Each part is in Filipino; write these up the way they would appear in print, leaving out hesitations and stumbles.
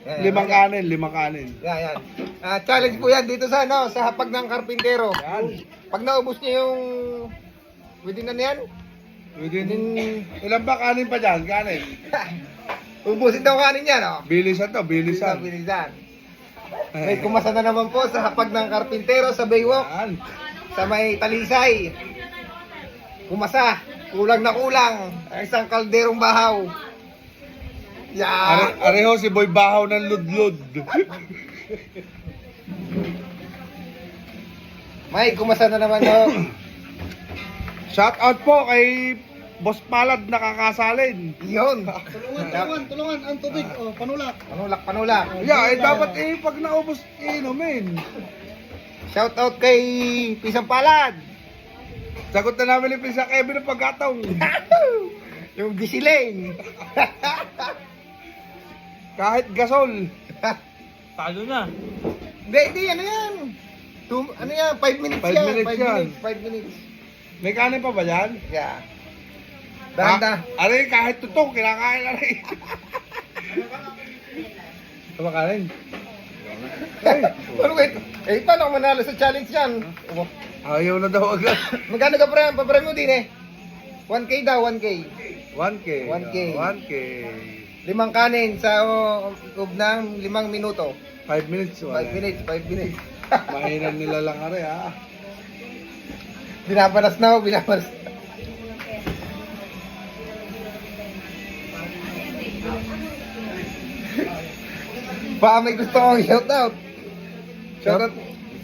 Limang kanin, limang kanin. Yan. Challenge po yan dito sa sa hapag ng karpintero. Yan. Pag naubos niyo yung within ano yan? Within, ilan ba kanin pa dyan? Kanin. Ubusin daw kanin yan, oh. Bilisan to, bilisan. Bilisan. May kumasa na naman po sa hapag ng karpintero sa Baywalk. Yan. Sa may Talisay. Kumasa. Kulang na kulang. Ang isang kalderong bahaw. Yan. Areho si Boy Bahaw ng ludlud. May kumasa na naman, oh. Shout out po kay Boss Palad nakakasalin. Yun. Tulungan, ang tubig, panulak. Panulak. Yeah, dapat pag naubos inumin. Shout out kay Pisang Palad. Sagot na namin ni Pisa Kevin ng pagkataong. Yung Disilane. Kahit gasol. Talo na. Hindi, ano yan? Ano yan? 5 minutes 5 yan. minutes yan. 5 minutes. May kanin pa ba yan? Yeah. Dahan. Aray, kahit tutong, kinakain na rin. Tama kanin. Ano wait? Paano ako manalo sa challenge yan? Ayaw na daw agad. Magkano ka pa mo din eh? 1K daw, 1K. 1K. 1K. 1K. 5 kanin sa loob ng 5 minuto. 5 minutes. 5 minutes, 5 minutes. Mahinan nila lang are ha. Binabalas na ako, binabalas. Baka may gusto kong shoutout. Shoutout.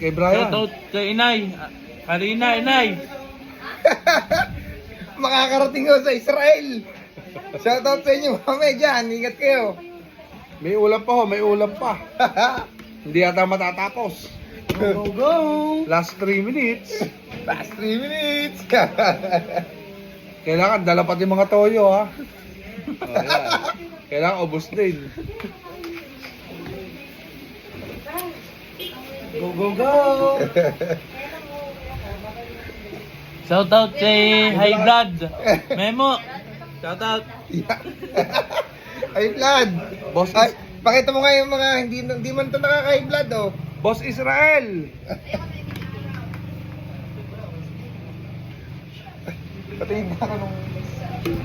Kay Brian. Shoutout kay Inay. Karina, Inay. Makakarating ko sa Israel. Shoutout sa inyo, mamaya dyan. Ingat kayo. May ulam pa ho, may ulam pa. Hindi yata matatapos. Go, go! Last 3 minutes. Last 3 minutes. Kailangan dala pati mga toyo ha. Oh, yan. Kailangan ubos din. Go, go, go! Shoutout kay High Blood. Memo. Shoutout. High blood. Boss, Ay, pakita mo nga yung mga hindi man ito nakaka-high blood, oh. Boss Israel. Patingin na ako nung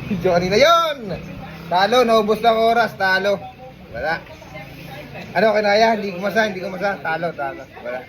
video kanina yun! Talo, naubos lang oras, talo. Wala. Ano, kinaya? Hindi ko masa, talo. Wala.